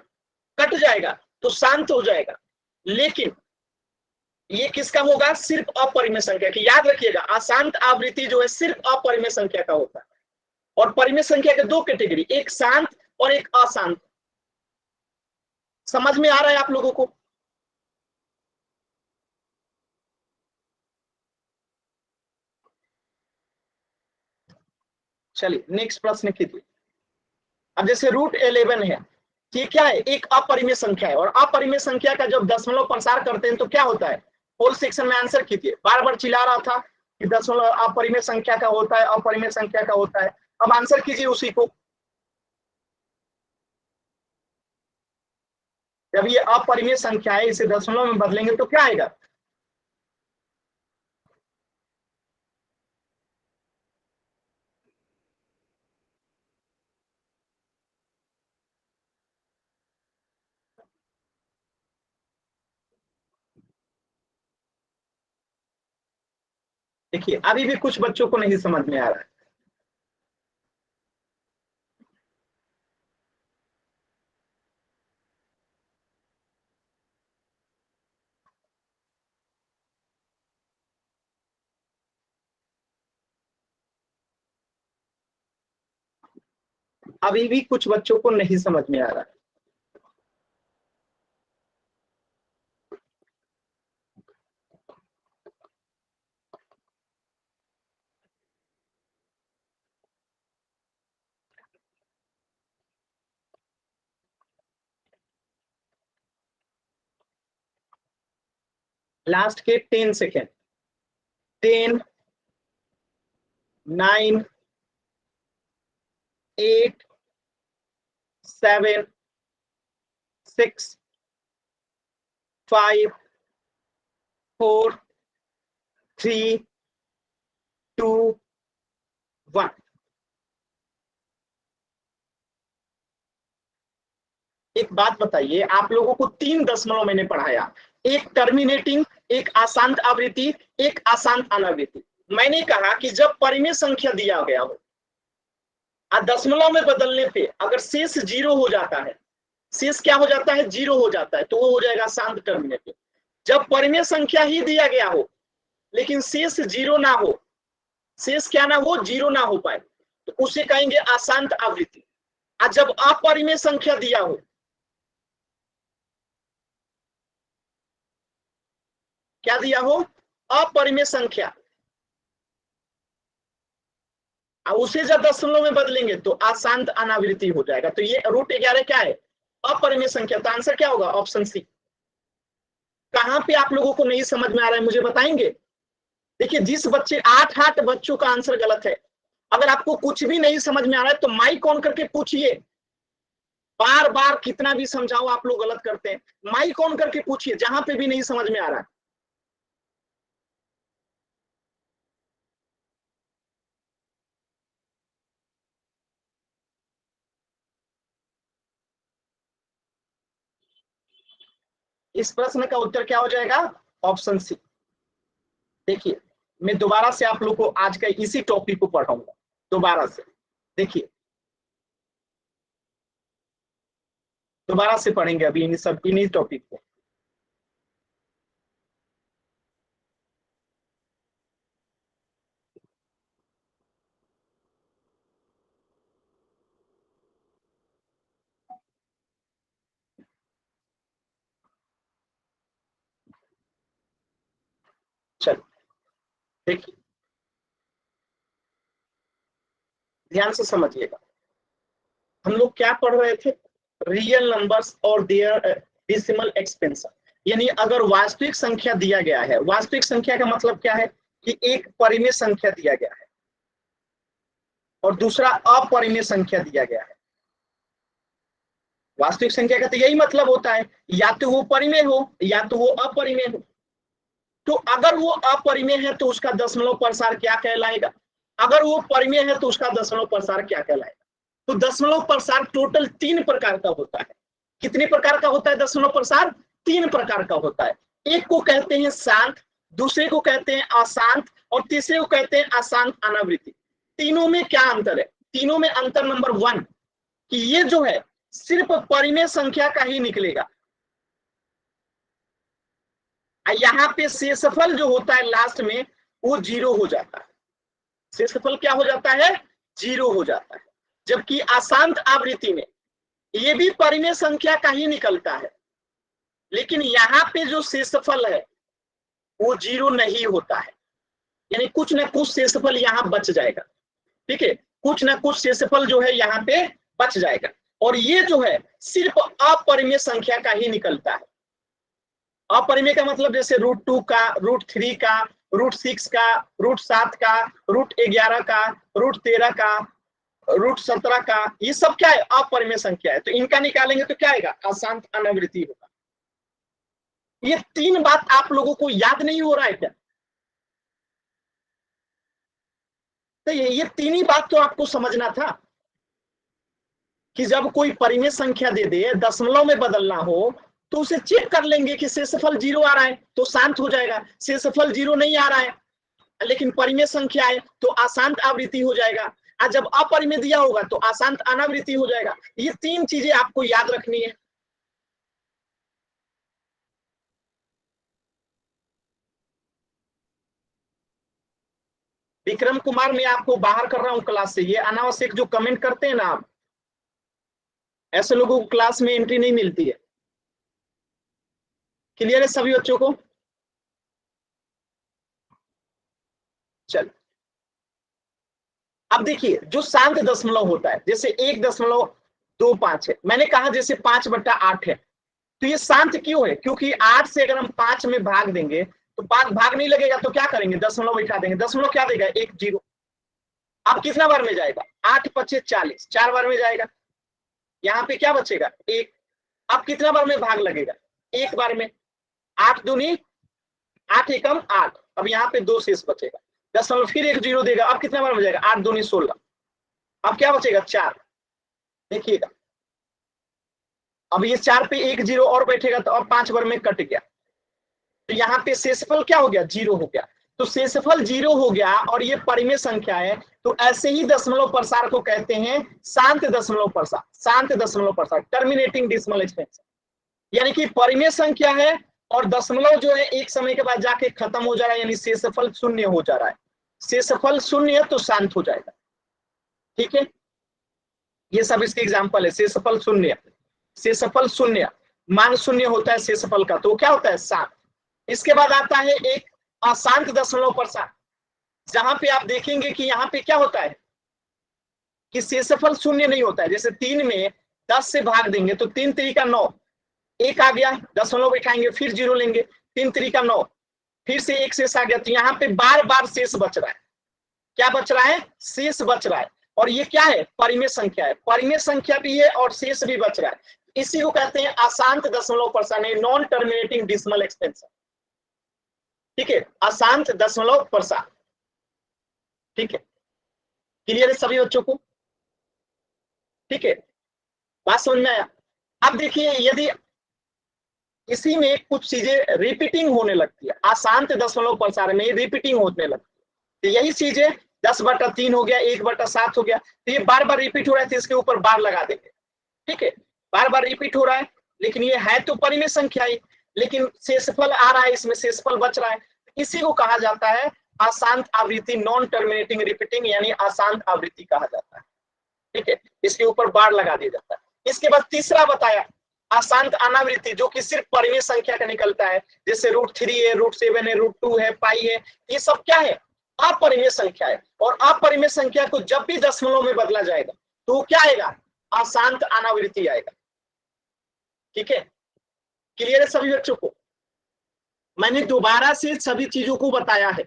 कट जाएगा तो शांत हो जाएगा। लेकिन ये किसका होगा, सिर्फ अपरिमेय संख्या की, याद रखिएगा अशांत आवृत्ति जो है सिर्फ अपरिमेय संख्या का होता है। और परिमेय संख्या के दो कैटेगरी, एक शांत और एक अशांत। समझ में आ रहा है आप लोगों को? चलिए नेक्स्ट प्रश्न कीजिए। अब जैसे √11 है, ये क्या है, एक अपरिमेय संख्या है, और अपरिमेय संख्या का जब दशमलव प्रसार करते हैं तो क्या होता है, होल सेक्शन में आंसर कीजिए। बार बार चिल्ला रहा था कि दशमलव अपरिमेय संख्या का होता है, अपरिमेय संख्या का होता है, अब आंसर कीजिए उसी को। जब ये अपरिमेय संख्या है, इसे दशमलव में बदलेंगे तो क्या आएगा, देखिए अभी भी कुछ बच्चों को नहीं समझ में आ रहा है। अभी भी कुछ बच्चों को नहीं समझ में आ रहा है। लास्ट के 10 सेकेंड। 10, 9, 8, 7, 6, 5, 4, 3, 2, 1। एक बात बताइए, आप लोगों को 3 दशमलव मैंने पढ़ाया, एक टर्मिनेटिंग, एक अशांत आवृत्ति, एक अशांत अनावृत्ति। मैंने कहा कि जब परिमेय संख्या दिया गया हो और दशमलव में बदलने पे अगर शेष 0 हो जाता है, शेष क्या हो जाता है, 0 हो जाता है, तो वो हो जाएगा शांत टर्मिनेटिंग। जब परिमेय संख्या ही दिया गया हो लेकिन शेष 0 ना हो, शेष क्या ना हो, 0 ना हो पाए, तो उसे कहेंगे अशांत आवृत्ति। और जब अपरिमेय संख्या दिया हो, क्या दिया हो, अपरिमेय संख्या, और उसे जब दशमलव में बदलेंगे तो अशांत अनावृत्ति हो जाएगा। तो ये √11 क्या है, अपरिमेय संख्या। तो आंसर क्या होगा, ऑप्शन सी। कहां पे आप लोगों को नहीं समझ में आ रहा है मुझे बताएंगे। देखिए, जिस बच्चे 8 बच्चों का आंसर गलत है। अगर आपको कुछ भी नहीं समझ में आ रहा है तो माइक ऑन करके पूछिए। बार बार कितना भी समझाओ आप लोग गलत करते हैं। माइक ऑन करके पूछिए जहां पे भी नहीं समझ में आ रहा है। इस प्रश्न का उत्तर क्या हो जाएगा, ऑप्शन सी। देखिए, मैं दोबारा से आप लोग को आज का इसी टॉपिक को पढ़ाऊंगा दोबारा से। देखिए, दोबारा से पढ़ेंगे अभी इन्हीं टॉपिक को। चलो देखिए, ध्यान से समझिएगा। हम लोग क्या पढ़ रहे थे, रियल नंबर्स और देयर डेसिमल एक्सपेंशन। यानी अगर वास्तविक संख्या दिया गया है, वास्तविक संख्या का मतलब क्या है कि एक परिमेय संख्या दिया गया है और दूसरा अपरिमेय संख्या दिया गया है। वास्तविक संख्या का तो यही मतलब होता है, या तो वो परिमेय हो या तो वो अपरिमेय हो। तो अगर वो अपरिमेय है तो उसका दशमलव प्रसार क्या कहलाएगा, अगर वो परिमेय है तो उसका दशमलव प्रसार क्या कहलाएगा। तो दशमलव प्रसार टोटल 3 प्रकार का होता है। कितने प्रकार का होता है दशमलव प्रसार, 3 प्रकार का होता है। एक को कहते हैं शांत, दूसरे को कहते हैं अशांत और तीसरे को कहते हैं अशांत अनावृत्ति। तीनों में क्या अंतर है, तीनों में अंतर नंबर 1 कि ये जो है सिर्फ परिमेय संख्या का ही निकलेगा। यहाँ पे शेषफल जो होता है लास्ट में वो 0 हो जाता है। शेषफल क्या हो जाता है, 0 हो जाता है। जबकि अशांत आवृत्ति में ये भी परिमेय संख्या का ही निकलता है, लेकिन यहाँ पे जो शेषफल है वो 0 नहीं होता है। यानी कुछ ना कुछ शेषफल यहाँ बच जाएगा। ठीक है, कुछ ना कुछ शेषफल जो है यहाँ पे बच जाएगा। और ये जो है सिर्फ अपरिमेय संख्या का ही निकलता है। अपरिमेय का मतलब जैसे √2 का, √3 का, √6 का, √7 का, √11 का, √13 का, √17 का, ये सब क्या है, अपरिमेय संख्या है। तो इनका निकालेंगे तो क्या आएगा, अशांत अनावृत्ति होगा। ये 3 बात आप लोगों को याद नहीं हो रहा है क्या, तो ये 3 ही बात तो आपको समझना था कि जब कोई परिमेय संख्या दे दे, दशमलव में बदलना हो तो उसे चेक कर लेंगे कि शेषफल 0 आ रहा है तो शांत हो जाएगा, शेषफल 0 नहीं आ रहा है लेकिन परिमेय संख्या है तो अशांत आवृत्ति हो जाएगा, और जब अपरिमेय दिया होगा तो अशांत अनावृत्ति हो जाएगा। ये 3 चीजें आपको याद रखनी है। विक्रम कुमार, मैं आपको बाहर कर रहा हूं क्लास से। ये अनावश्यक जो कमेंट करते हैं ना आप, ऐसे लोगों को क्लास में एंट्री नहीं मिलती है। क्लियर है सभी बच्चों को? चल, अब देखिए जो शांत दशमलव होता है, जैसे 1.25 है, मैंने कहा जैसे 5/8 है, तो ये शांत क्यों है? क्योंकि 8 से अगर हम 5 में भाग देंगे तो 5 भाग नहीं लगेगा, तो क्या करेंगे, दशमलव बैठा देंगे। दशमलव क्या देगा, 1 0। अब कितना बार में जाएगा, 8 पचे 40, 4 बार में जाएगा। यहाँ पे क्या बचेगा, 1। अब कितना बार में भाग लगेगा, 1 बार में। 8 दूनी 8 एकम 8, अब यहाँ पे 2 शेष बचेगा। दशमलव फिर 1 0 देगा, अब कितना बार में जाएगा, 8 दूनी 16, अब क्या बचेगा, 4। देखिएगा, अब ये 4 पे 1 0 और बैठेगा, तो अब 5 बार में कट गया, तो यहाँ पे शेषफल क्या हो गया, 0 हो गया। तो शेषफल 0 हो गया और ये परिमेय संख्या है, तो ऐसे ही दशमलव प्रसार को कहते हैं शांत दशमलव प्रसार। शांत दशमलव प्रसार, टर्मिनेटिंग डेसिमल एक्सपेंशन, यानी कि परिमेय संख्या है और दशमलव जो है एक समय के बाद जाके खत्म हो जा रहा है, यानी शेषफल 0 हो जा रहा है। शेषफल 0 है तो शांत हो जाएगा। ठीक है, ये सब इसके एग्जाम्पल है। शेषफल 0, शेषफल 0, मान 0 होता है शेषफल का, तो क्या होता है, शांत। इसके बाद आता है एक अशांत दशमलव प्रसार, जहां पे आप देखेंगे कि यहाँ पे क्या होता है कि शेषफल 0 नहीं होता है। जैसे 3 में 10 से भाग देंगे तो 3 3 का 9, 1 आ गया, दशमलव बैठाएंगे, फिर 0 लेंगे, 3 3 का 9, फिर से 1 शेष आ गया, तो यहाँ पे बार बार शेष बच रहा है। क्या बच रहा है, शेष बच रहा है। और ये क्या है, परिमेय संख्या है, परिमेय संख्या भी है और शेष भी बच रहा है। इसी को कहते हैं अशांत दशमलव प्रसार, नॉन टर्मिनेटिंग डेसिमल एक्सपेंशन। ठीक है, अशांत दशमलव प्रसार। ठीक है, क्लियर है सभी बच्चों को? ठीक है, बात समझ में आया? अब देखिए, यदि इसी में कुछ चीजें रिपीटिंग होने लगती है, अशांत दशमलव प्रसार में रिपीटिंग होने लगती है, तो यही चीजें 10/3 हो गया, 1/7 हो गया, तो ये बार बार रिपीट हो रहा है, तो इसके ऊपर बार लगा देंगे। ठीक है, बार बार रिपीट हो रहा है, लेकिन ये है तो परिमेय संख्या ही, लेकिन शेषफल आ रहा है, इसमें शेषफल बच रहा है, इसी को कहा जाता है अशांत आवृत्ति, नॉन टर्मिनेटिंग रिपीटिंग, यानी अशांत आवृत्ति कहा जाता है। ठीक है, इसके ऊपर बार लगा दिया जाता है। इसके बाद तीसरा बताया अशांत अनावृत्ति, जो कि सिर्फ परिमेय संख्या का निकलता है, जैसे √3 है, √7 है, √2 है, पाई है, ये सब क्या है, अपरिमेय संख्या है। और अपरिमेय संख्या को जब भी दशमलव में बदला जाएगा तो क्या आएगा, अशांत अनावृत्ति आएगा। ठीक है, क्लियर है सभी बच्चों को? मैंने दोबारा से सभी चीजों को बताया है।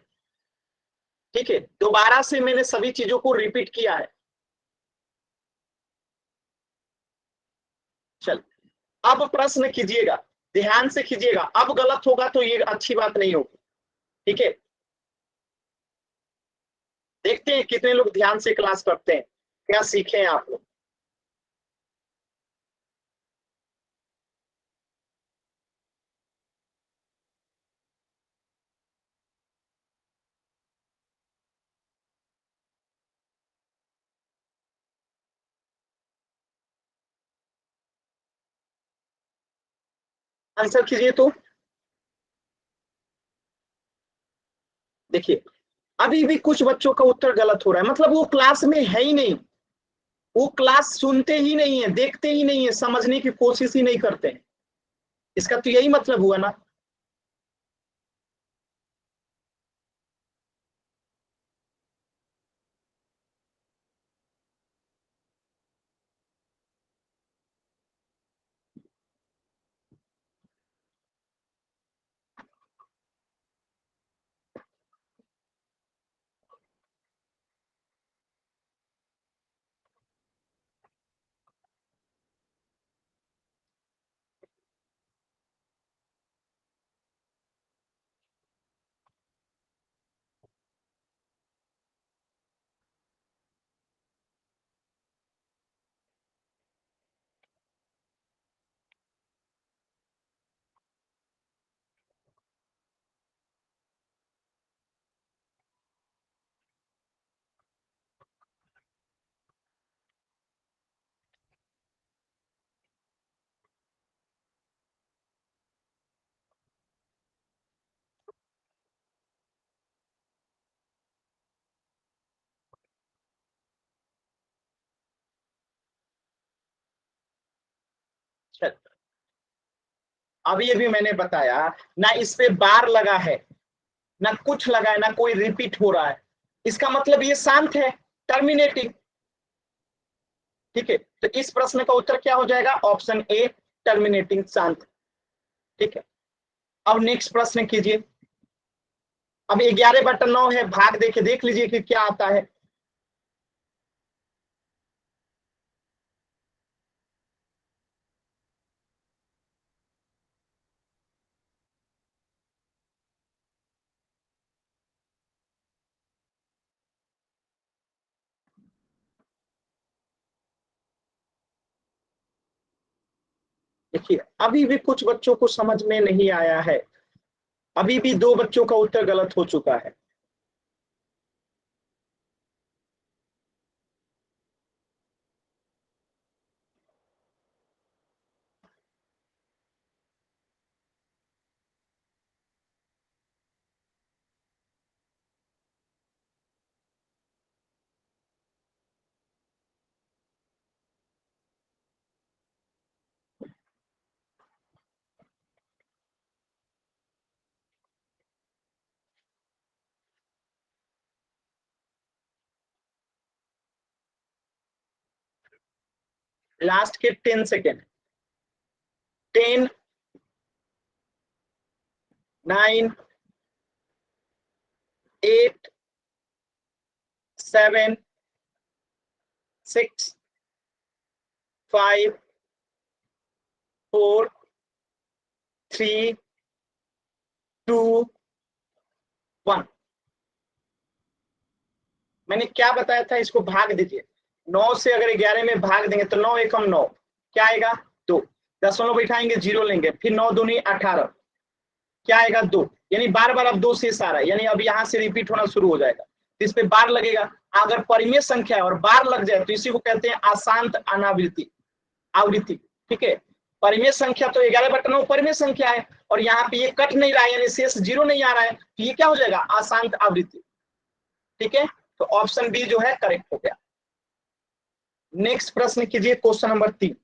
ठीक है, दोबारा से मैंने सभी चीजों को रिपीट किया है। चल, अब प्रश्न कीजिएगा, ध्यान से कीजिएगा, अब गलत होगा तो ये अच्छी बात नहीं होगी। ठीक है, देखते हैं कितने लोग ध्यान से क्लास करते हैं, क्या सीखे हैं आप लोग। आंसर कीजिए तो। देखिए, अभी भी कुछ बच्चों का उत्तर गलत हो रहा है, मतलब वो क्लास में है ही नहीं, वो क्लास सुनते ही नहीं है, देखते ही नहीं है, समझने की कोशिश ही नहीं करते हैं। इसका तो यही मतलब हुआ ना। 76। अभी मैंने बताया ना इस पे बार लगा है, ना कुछ लगा है, ना कोई रिपीट हो रहा है, इसका मतलब ये शांत है, टर्मिनेटिंग। ठीक है, तो इस प्रश्न का उत्तर क्या हो जाएगा? ऑप्शन ए, टर्मिनेटिंग, शांत। ठीक है, अब नेक्स्ट प्रश्न कीजिए। अब 11/9 है, भाग देके देख लीजिए कि क्या आता है। देखिए, अभी भी कुछ बच्चों को समझ में नहीं आया है, अभी भी 2 बच्चों का उत्तर गलत हो चुका है। लास्ट के 10 सेकेंड। 10, 9, 8, 7, 6, 5, 4, 3, 2, 1। मैंने क्या बताया था? इसको भाग दीजिए। 9 से अगर 11 में भाग देंगे तो 9 एकम 9, क्या आएगा? 2। दशमलव बैठाएंगे, 0 लेंगे, फिर 9 दूनी 18, क्या आएगा? 2। यानी बार बार अब 2 शेष आ रहा है, यानी अब यहाँ से रिपीट होना शुरू हो जाएगा, तो इस पे बार लगेगा। अगर परिमेय संख्या है और बार लग जाए तो इसी को कहते हैं अशांत अनावृत्ति, आवृत्ति। ठीक है, परिमेय संख्या तो 11/9 परिमेय संख्या है, और यहाँ पे ये कट नहीं रहा है, यानी शेष 0 नहीं आ रहा है, तो ये क्या हो जाएगा? अशांत आवृत्ति। ठीक है, तो ऑप्शन बी जो है करेक्ट हो गया। नेक्स्ट प्रश्न कीजिए, क्वेश्चन नंबर 3।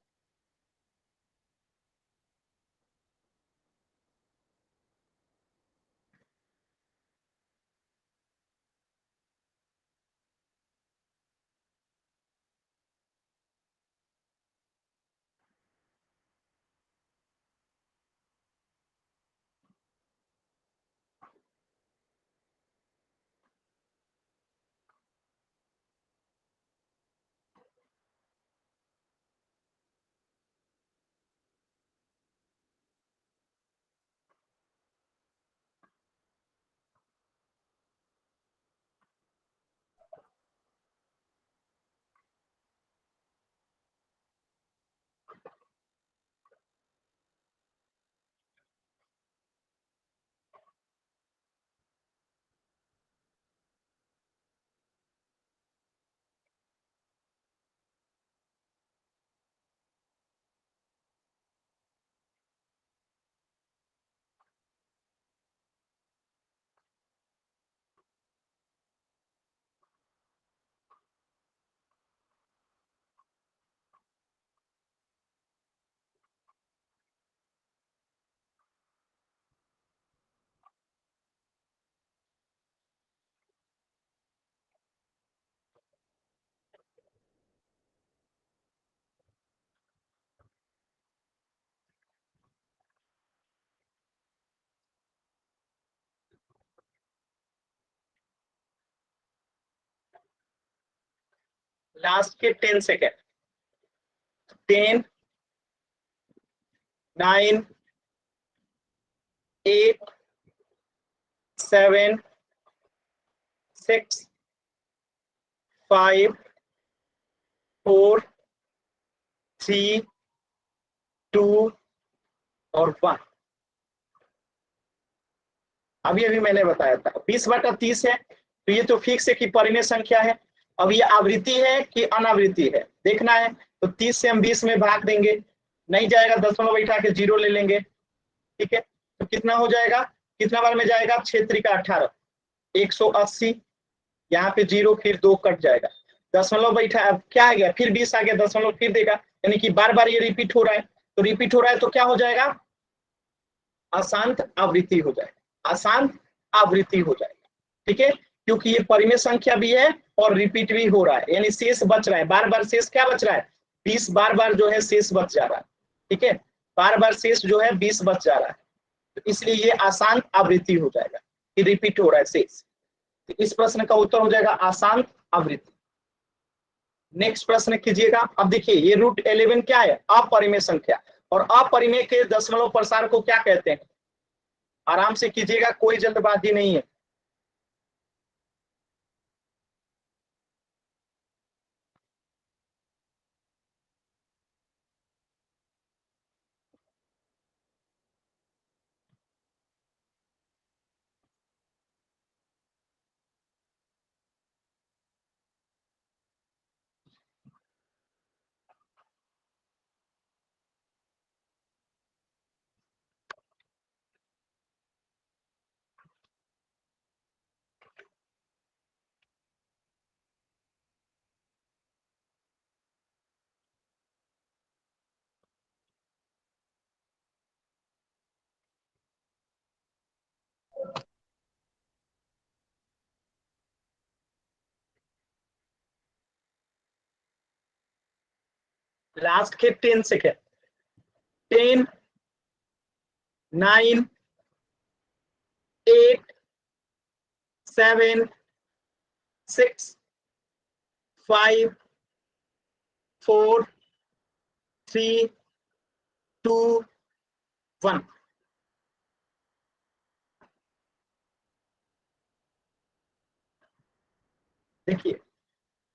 लास्ट के 10 सेकेंड। 10, 9, 8, 7, 6, 5, 4, 3, 2 और 1। अभी मैंने बताया था 20/30 है, तो ये तो फिक्स है कि परिमेय संख्या है। अब ये आवृत्ति है कि अनावृत्ति है देखना है, तो 30 से हम 20 में भाग देंगे, नहीं जाएगा, दशमलव बैठा के 0 ले लेंगे। ठीक है, तो कितना हो जाएगा? कितना बार में जाएगा? 6 × 18, 180, यहाँ पे 0, फिर 2 कट जाएगा, दशमलव बैठा, अब क्या आ गया? फिर 20 आ गया, दशमलव फिर देगा, यानी कि बार बार ये रिपीट हो रहा है, तो रिपीट हो रहा है तो क्या हो जाएगा, अशांत आवृत्ति हो जाएगा, अशांत आवृत्ति हो जाएगा। ठीक है, क्योंकि ये परिमेय संख्या भी है और रिपीट भी हो रहा है, यानी शेष बच रहा है, बार बार शेष क्या बच रहा है, 20 बार बार जो है शेष बच जा रहा है। ठीक है, बार बार शेष जो है 20 बच जा रहा है, तो इसलिए ये अशांत आवृत्ति हो जाएगा कि रिपीट हो रहा है शेष। तो इस प्रश्न का उत्तर हो जाएगा अशांत आवृत्ति। नेक्स्ट प्रश्न कीजिएगा। अब देखिए ये √11 क्या है, अपरिमेय संख्या, और अपरिमेय के दशमलव प्रसार को क्या कहते हैं, आराम से कीजिएगा, कोई जल्दबाजी नहीं है। लास्ट के 10 सेकेंड, 10, 9, 8, 7, 6, 5, 4, 3, 2, 1। देखिए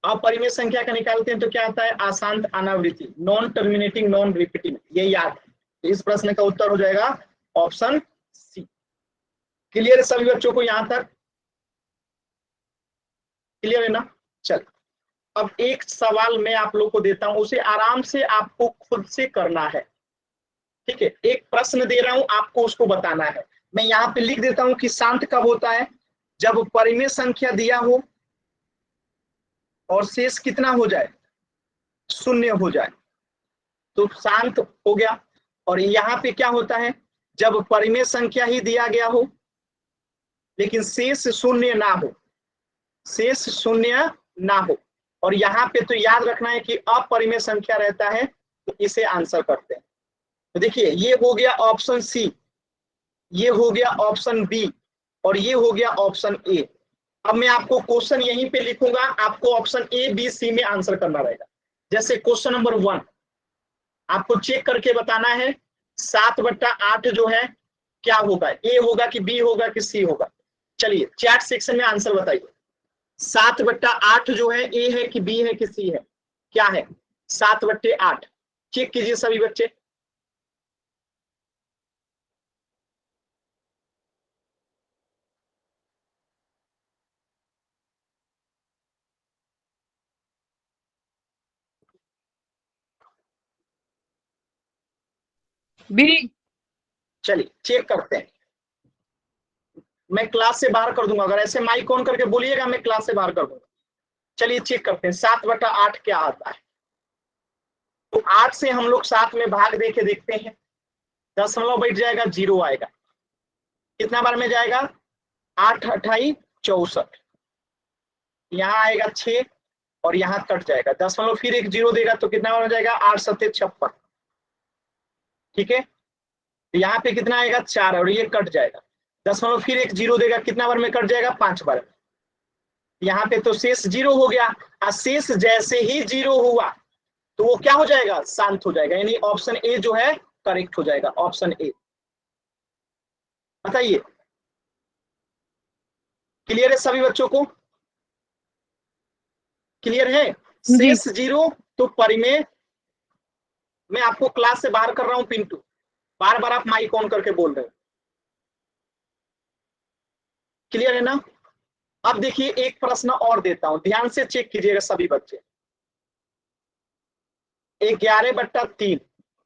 अपरिमेय संख्या का निकालते हैं तो क्या आता है, अशांत अनावृत्ति, नॉन टर्मिनेटिंग नॉन रिपीटिंग, ये याद है। तो इस प्रश्न का उत्तर हो जाएगा ऑप्शन सी। क्लियर है सभी बच्चों को, यहां तक क्लियर है ना। चल अब एक सवाल मैं आप लोग को देता हूं, उसे आराम से आपको खुद से करना है। ठीक है, एक प्रश्न दे रहा हूं, आपको उसको बताना है। मैं यहाँ पे लिख देता हूं कि शांत कब होता है, जब परिमेय संख्या दिया हो और शेष कितना हो जाए, शून्य हो जाए, तो शांत हो गया। और यहाँ पे क्या होता है, जब परिमेय संख्या ही दिया गया हो लेकिन शेष शून्य ना हो, शेष शून्य ना हो। और यहाँ पे तो याद रखना है कि अपरिमेय संख्या रहता है, तो इसे आंसर करते हैं। तो देखिए ये हो गया ऑप्शन सी, ये हो गया ऑप्शन बी, और ये हो गया ऑप्शन ए। अब मैं आपको क्वेश्चन यहीं पे लिखूंगा, आपको ऑप्शन ए बी सी में आंसर करना रहेगा। जैसे क्वेश्चन नंबर 1 आपको चेक करके बताना है, 7/8 जो है क्या होगा, ए होगा कि बी होगा कि सी होगा। चलिए चैट सेक्शन में आंसर बताइए, 7/8 जो है ए है कि बी है कि सी है, क्या है 7/8, चेक कीजिए सभी बच्चे। बी। चलिए चेक करते हैं, मैं क्लास से बाहर कर दूंगा, अगर ऐसे माइक ऑन करके बोलिएगा मैं क्लास से बाहर कर दूंगा। चलिए चेक करते हैं 7/8 क्या आता है। तो 8 से हम लोग 7 में भाग दे के देखते हैं, दशमलव बैठ जाएगा, 0 आएगा, कितना बार में जाएगा, 8 8 64, यहाँ आएगा 6 और यहाँ कट जाएगा, दशमलव फिर एक 0 देगा तो कितना बार में जाएगा, 8 7 56। ठीक है, यहाँ पे कितना आएगा, 4 और ये कट जाएगा, दशमलव फिर एक 0 देगा, कितना बार में कट जाएगा, 5 बार। यहाँ पे तो शेष 0 हो गया, और शेष जैसे ही 0 हुआ तो वो क्या हो जाएगा, शांत हो जाएगा, यानी ऑप्शन ए जो है करेक्ट हो जाएगा, ऑप्शन ए। बताइए क्लियर है सभी बच्चों को, क्लियर है। शेष 0 तो परिमेय, मैं आपको क्लास से बाहर कर रहा हूं पिंटू, बार बार आप माइक ऑन करके बोल रहे हो, क्लियर है ना। अब देखिए एक प्रश्न और देता हूं, ध्यान से चेक कीजिएगा सभी बच्चे, 11/3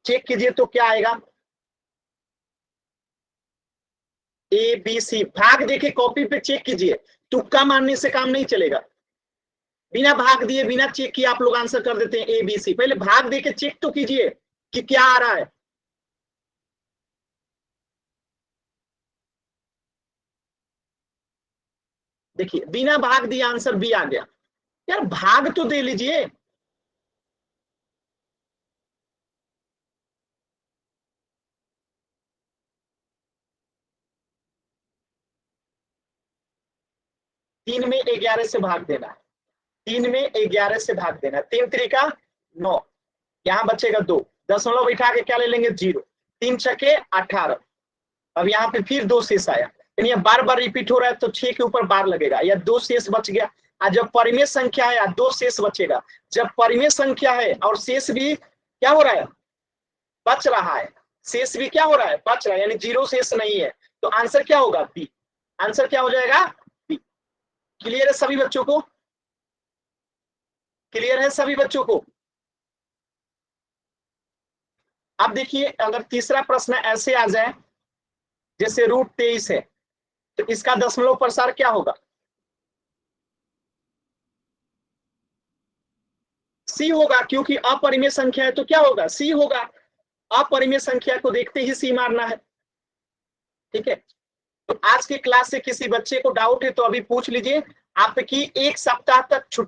चेक कीजिए तो क्या आएगा, ए बी सी, भाग देके कॉपी पे चेक कीजिए, तुक्का मारने से काम नहीं चलेगा, बिना भाग दिए बिना चेक किए आप लोग आंसर कर देते हैं ए बी सी। पहले भाग देके चेक तो कीजिए कि क्या आ रहा है, देखिए बिना भाग दिए आंसर बी आ गया। यार भाग तो दे लीजिए। तीन में 11 से भाग देना, 3 में 11 से भाग देना, 3 3 9, यहाँ बचेगा 2, दशमलव बैठा के क्या ले लेंगे 0, 3 छके 18। अब यहाँ पे फिर 2 शेष आया, यानी बार बार रिपीट हो रहा है तो 6 के ऊपर बार लगेगा, या 2 शेष बच गया। आज जब परिमेय संख्या है 2 शेष बचेगा, जब परिमेय संख्या है और शेष भी क्या हो रहा है, बच रहा है, शेष भी क्या हो रहा है, बच रहा है, यानी 0 शेष नहीं है, तो आंसर क्या होगा बी। आंसर क्या हो जाएगा बी। क्लियर है सभी बच्चों को? क्लियर है सभी बच्चों को? अब देखिए अगर तीसरा प्रश्न ऐसे आ जाए जैसे √23 है, तो इसका दशमलव प्रसार क्या होगा? सी होगा, क्योंकि अपरिमेय संख्या है तो क्या होगा, सी होगा। अपरिमेय संख्या को देखते ही सी मारना है। ठीक है, तो आज की क्लास से किसी बच्चे को डाउट है तो अभी पूछ लीजिए। आपकी 1 सप्ताह तक छुट्टी